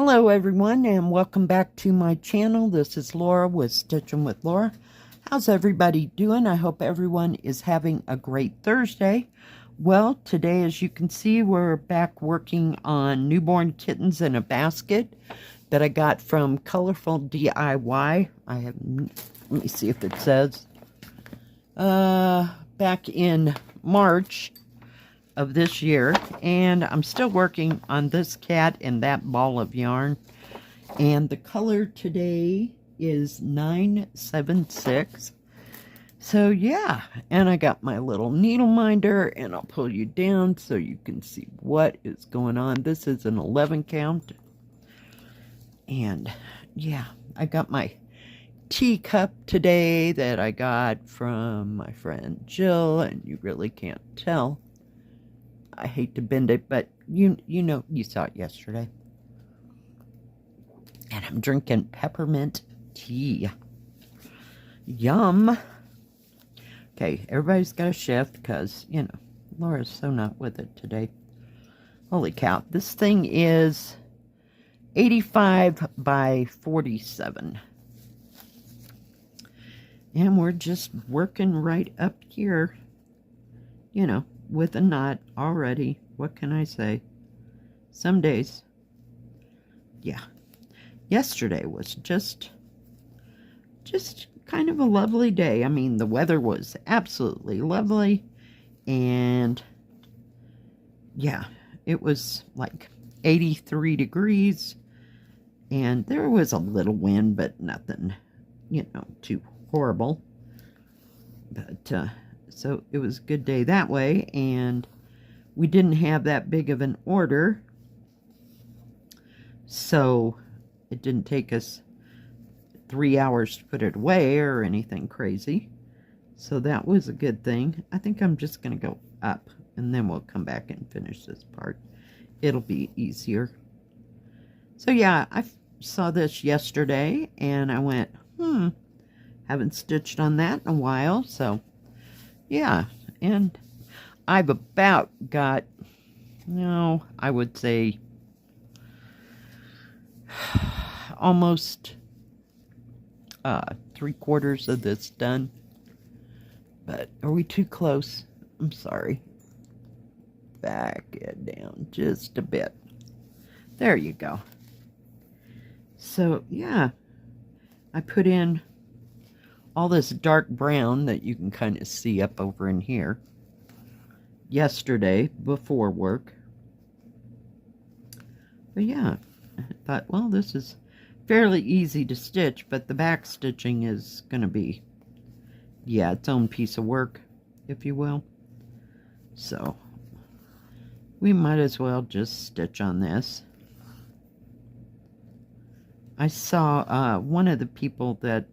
Hello everyone and welcome back to my channel. This is Laura with Stitchin with Laura. How's everybody doing? I hope everyone is having a great Thursday. Well, today as you can see we're back working on newborn kittens in a basket that I got from ColorfulDIY. Let me see if it says back in March of this year, and I'm still working on this cat and that ball of yarn, and the color today is 976. So yeah, and I got my little needle minder, and I'll pull you down so you can see what is going on. This is an 11 count, and yeah, I got my teacup today that I got from my friend Jill, and you really can't tell. I hate to bend it, but you know, you saw it yesterday. And I'm drinking peppermint tea. Yum. Okay, everybody's got to shift because, you know, Laura's so not with it today. Holy cow. This thing is 85 by 47. And we're just working right up here, you know, with a knot already. What can I say? Some days. Yeah. Yesterday was just kind of a lovely day. I mean, the weather was absolutely lovely. And yeah, it was like 83 degrees. And there was a little wind, but nothing, you know, too horrible. But, so it was a good day that way, and we didn't have that big of an order, so it didn't take us 3 hours to put it away or anything crazy. So that was a good thing. I think I'm just going to go up, and then we'll come back and finish this part. It'll be easier. So yeah, I saw this yesterday, and I went, haven't stitched on that in a while, so yeah, and I've about got, no, I would say almost 3/4 of this done. But are we too close? I'm sorry. Back it down just a bit. There you go. So yeah, I put in all this dark brown that you can kind of see up over in here yesterday before work. But yeah, I thought, well, this is fairly easy to stitch, but the back stitching is going to be, yeah, its own piece of work, if you will. So we might as well just stitch on this. I saw one of the people that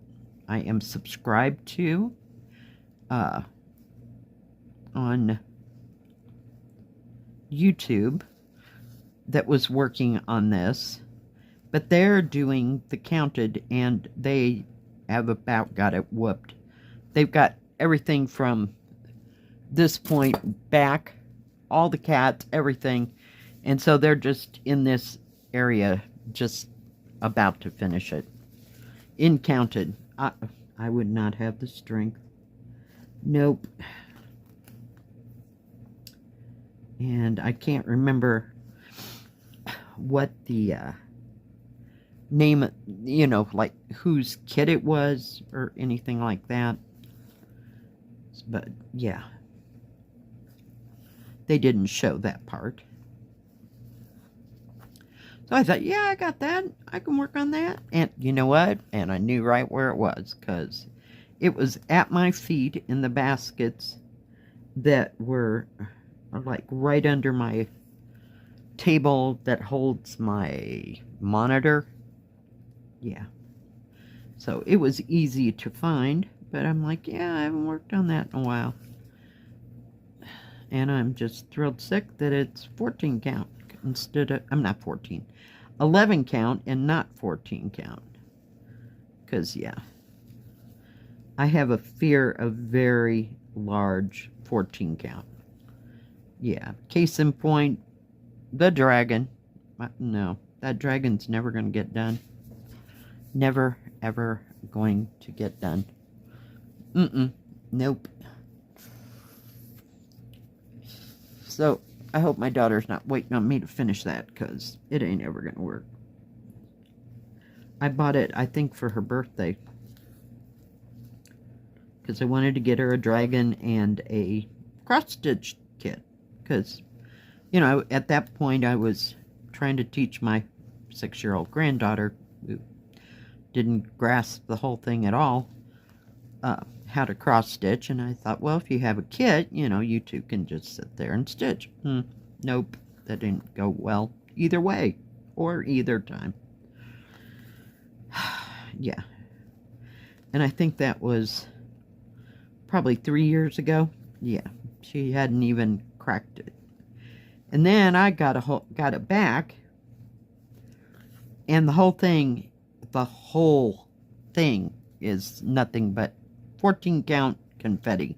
I am subscribed to on YouTube that was working on this, but they're doing the counted, and they have about got it whooped. They've got everything from this point back, all the cats, everything, and so they're just in this area just about to finish it in counted. I would not have the strength. Nope. And I can't remember what the name, you know, like whose kit it was or anything like that. But yeah, they didn't show that part. So I thought, yeah, I got that. I can work on that. And you know what? And I knew right where it was, because it was at my feet in the baskets that were like right under my table that holds my monitor. Yeah. So it was easy to find, but I'm like, yeah, I haven't worked on that in a while. And I'm just thrilled sick that it's 14 count instead of, I'm not 14, 11 count and not 14 count. Because, yeah, I have a fear of very large 14 count. Yeah, case in point, the dragon. No, that dragon's never going to get done. Never, ever going to get done. Nope. So, I hope my daughter's not waiting on me to finish that, because it ain't ever going to work. I bought it, I think, for her birthday. Because I wanted to get her a dragon and a cross-stitch kit. Because, you know, at that point I was trying to teach my 6-year-old granddaughter, who didn't grasp the whole thing at all, how to cross-stitch. And I thought, well, if you have a kit, you know, you two can just sit there and stitch. Nope, that didn't go well either way, or either time. Yeah. And I think that was probably 3 years ago. Yeah, she hadn't even cracked it. And then I got it back, and the whole thing is nothing but 14 count confetti.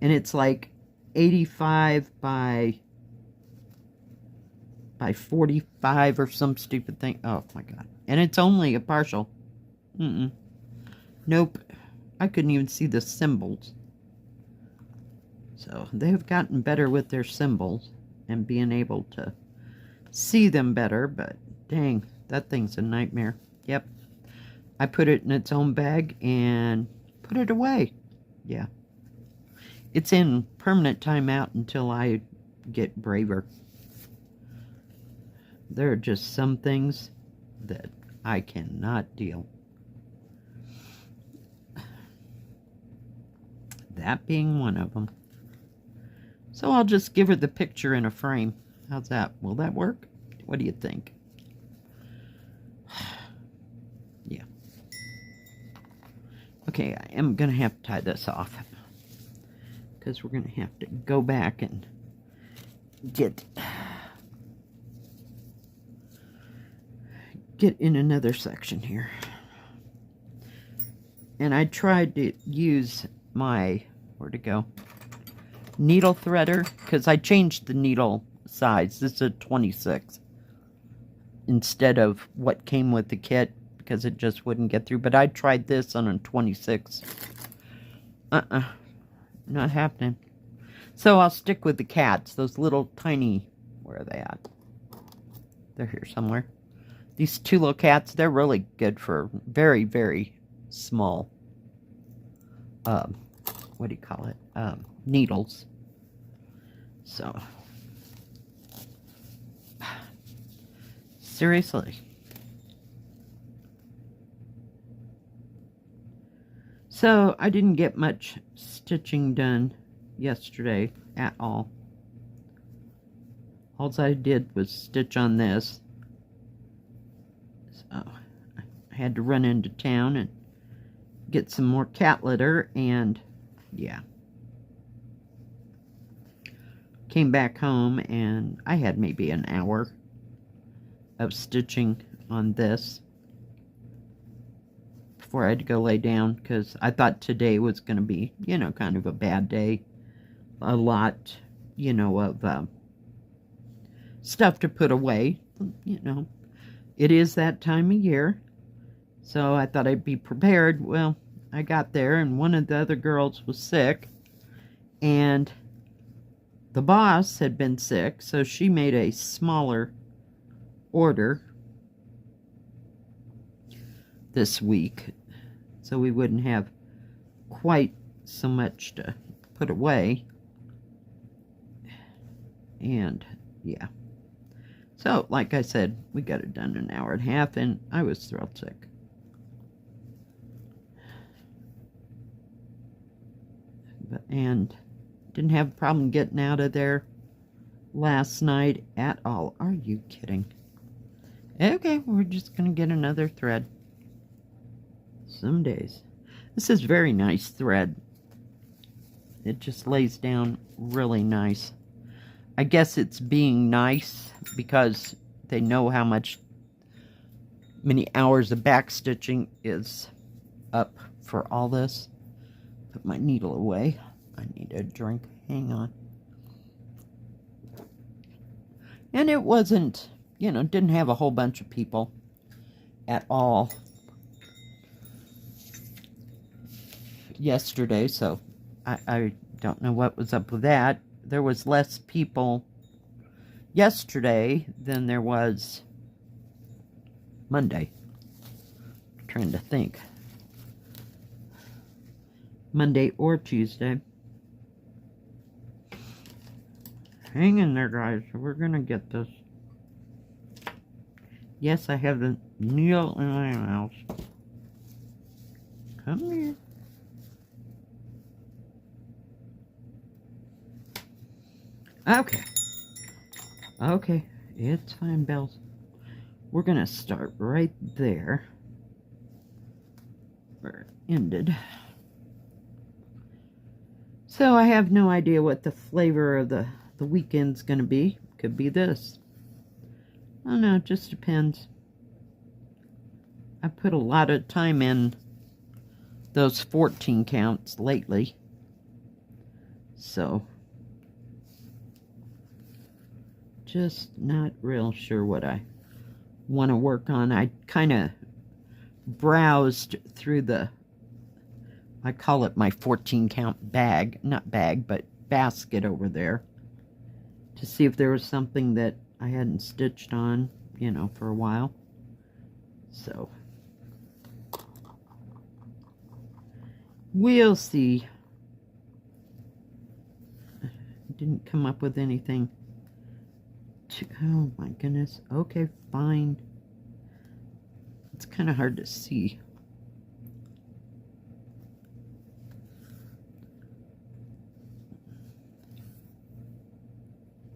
And it's like 85 by 45 or some stupid thing. Oh my god. And it's only a partial. Nope. I couldn't even see the symbols. So they've gotten better with their symbols and being able to see them better, but dang, that thing's a nightmare. Yep. I put it in its own bag and put it away. Yeah. It's in permanent timeout until I get braver. There are just some things that I cannot deal. That being one of them. So I'll just give her the picture in a frame. How's that? Will that work? What do you think? Yeah. Okay, I am going to have to tie this off, because we're going to have to go back and get in another section here. And I tried to use my, where'd it go? Needle threader, because I changed the needle size. This is a 26 instead of what came with the kit, because it just wouldn't get through. But I tried this on a 26. Not happening. So I'll stick with the cats. Those little tiny, where are they at? They're here somewhere. These two little cats, they're really good for very, very small, what do you call it? Needles. So, seriously. So, I didn't get much stitching done yesterday at all. All I did was stitch on this. So, I had to run into town and get some more cat litter, and yeah. Came back home, and I had maybe an hour of stitching on this before I had to go lay down, because I thought today was going to be, you know, kind of a bad day. A lot, you know, of stuff to put away. You know, it is that time of year, so I thought I'd be prepared. Well, I got there, and one of the other girls was sick, and the boss had been sick, so she made a smaller order this week, so we wouldn't have quite so much to put away. And yeah, so like I said, we got it done in an hour and a half, and I was thrilled sick. And didn't have a problem getting out of there last night at all. Are you kidding? Okay, we're just gonna get another thread. Some days. This is very nice thread. It just lays down really nice. I guess it's being nice because they know how many hours of back stitching is up for all this. Put my needle away. I need a drink. Hang on. And it wasn't you know, didn't have a whole bunch of people at all yesterday, so I don't know what was up with that. There was less people yesterday than there was Monday. I'm trying to think. Monday or Tuesday. Hang in there, guys. We're going to get this. Yes, I have the needle in my mouth. Come here. Okay. Okay. It's fine, Bells. We're going to start right there where it ended. So I have no idea what the flavor of the weekend's going to be. Could be this. I don't know. It just depends. I put a lot of time in those 14 counts lately. So, just not real sure what I want to work on. I kind of browsed through I call it my 14 count bag, not bag, but basket over there, to see if there was something that I hadn't stitched on, you know, for a while. So, we'll see. Didn't come up with anything. Oh my goodness. Okay, fine. It's kind of hard to see.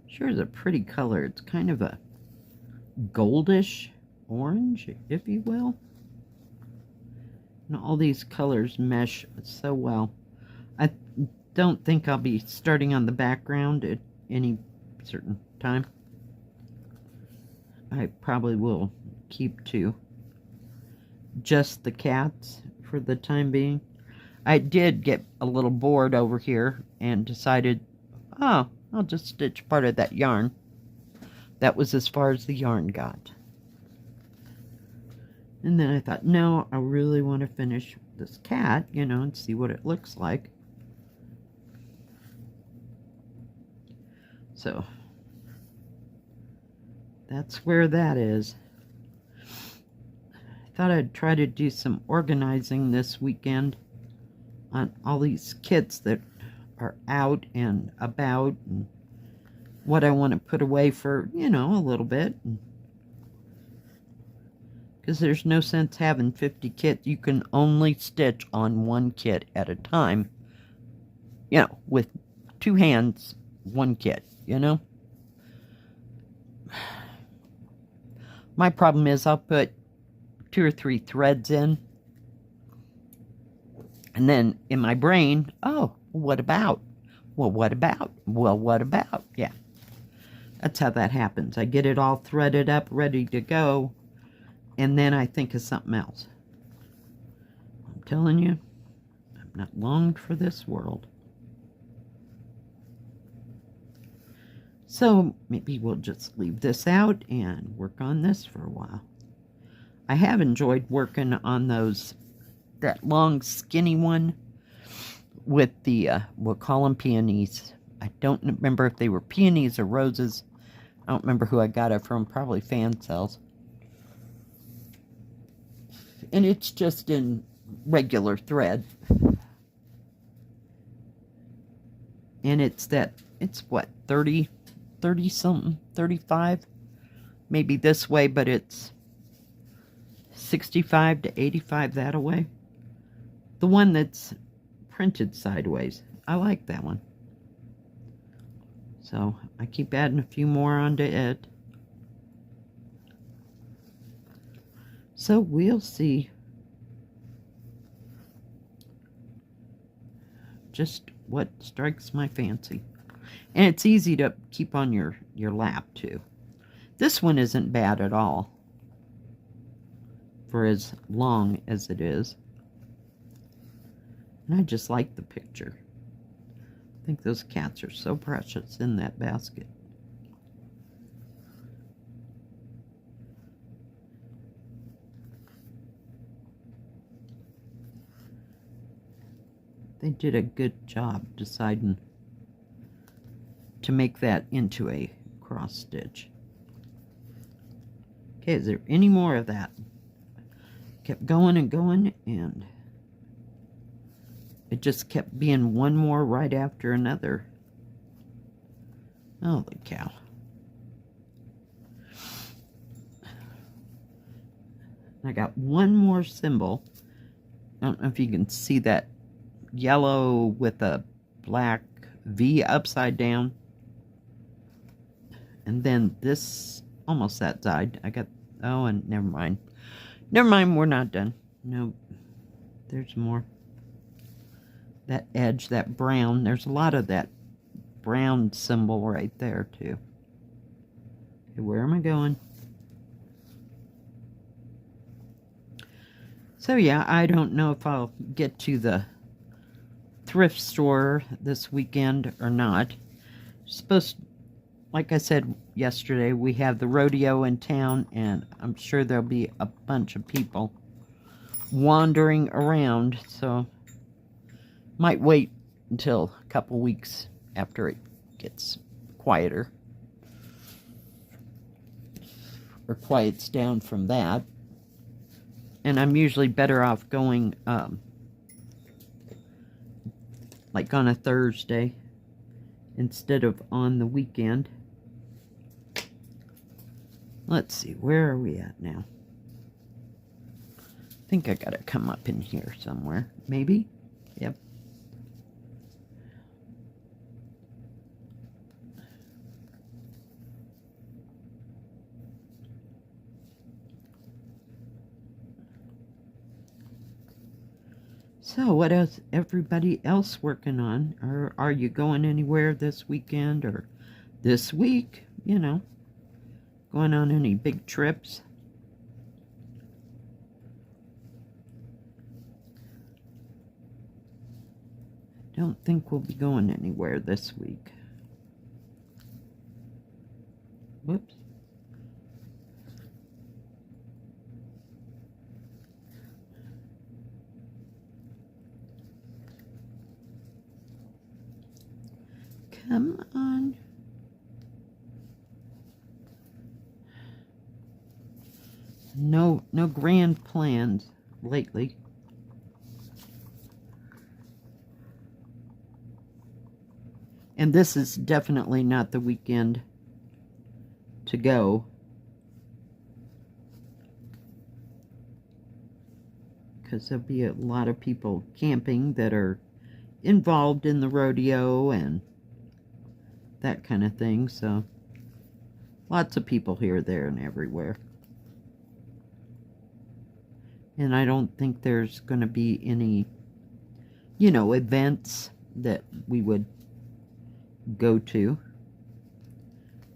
Sure is a pretty color. It's kind of a goldish orange, if you will. And all these colors mesh so well. I don't think I'll be starting on the background at any certain time. I probably will keep to just the cats for the time being. I did get a little bored over here and decided, oh, I'll just stitch part of that yarn. That was as far as the yarn got. And then I thought, no, I really want to finish this cat, you know, and see what it looks like. So, that's where that is. I thought I'd try to do some organizing this weekend on all these kits that are out and about, and what I want to put away for, you know, a little bit. Because there's no sense having 50 kits. You can only stitch on one kit at a time. You know, with two hands, one kit, you know? My problem is I'll put 2 or 3 threads in. And then in my brain, oh, what about? Well, what about? Well, what about? Yeah. That's how that happens. I get it all threaded up, ready to go, and then I think of something else. I'm telling you, I'm not long for this world. So maybe we'll just leave this out and work on this for a while. I have enjoyed working on that long skinny one with the, we'll call them peonies. I don't remember if they were peonies or roses. I don't remember who I got it from, probably Fan Cells. And it's just in regular thread. And it's what, 30 something, 35? Maybe this way, but it's 65 to 85 that away. The one that's printed sideways. I like that one. So I keep adding a few more onto it. So we'll see just what strikes my fancy. And it's easy to keep on your lap too. This one isn't bad at all for as long as it is. And I just like the picture. I think those cats are so precious in that basket. They did a good job deciding to make that into a cross stitch. Okay, is there any more of that? Kept going and going, and it just kept being one more right after another. Holy cow. I got one more symbol. I don't know if you can see that yellow with a black V upside down. And then this, almost that side. I got, oh, and never mind. Never mind, we're not done. No, there's more. That edge, that brown, there's a lot of that brown symbol right there too. Okay, where am I going? So yeah, I don't know if I'll get to the thrift store this weekend or not. Supposed, like I said yesterday, we have the rodeo in town, and I'm sure there'll be a bunch of people wandering around, so might wait until a couple weeks after it gets quieter, or quiets down from that. And I'm usually better off going like on a Thursday instead of on the weekend. Let's see, where are we at now? I think I gotta come up in here somewhere. Maybe? Yep. So, what else? Everybody else working on? Or are you going anywhere this weekend or this week? You know, going on any big trips? Don't think we'll be going anywhere this week. Whoops. Come on. No grand plans lately. And this is definitely not the weekend to go, because there'll be a lot of people camping that are involved in the rodeo and that kind of thing, so lots of people here, there, and everywhere. And I don't think there's going to be any, you know, events that we would go to.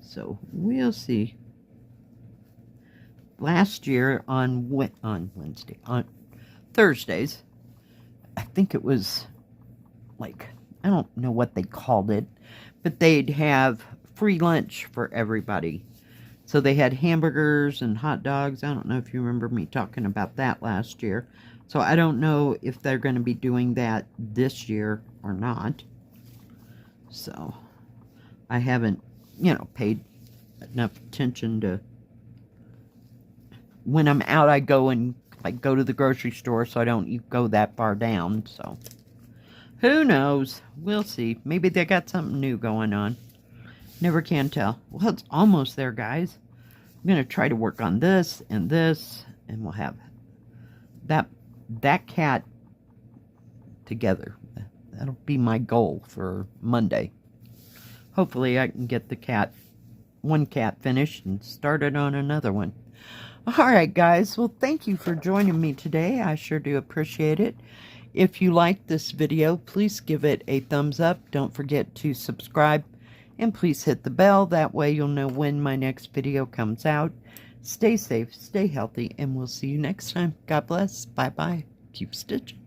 So we'll see. Last year on Thursdays, I think it was like, I don't know what they called it, but they'd have free lunch for everybody. So they had hamburgers and hot dogs. I don't know if you remember me talking about that last year. So I don't know if they're going to be doing that this year or not. So I haven't, you know, paid enough attention to. When I'm out, I go and like go to the grocery store, so I don't go that far down. So who knows? We'll see. Maybe they got something new going on. Never can tell. Well, it's almost there, guys. I'm going to try to work on this, and we'll have that cat together. That'll be my goal for Monday. Hopefully I can get one cat finished and started on another one. Alright, guys. Well, thank you for joining me today. I sure do appreciate it. If you liked this video, please give it a thumbs up. Don't forget to subscribe. And please hit the bell. That way you'll know when my next video comes out. Stay safe, stay healthy, and we'll see you next time. God bless. Bye-bye. Keep stitching.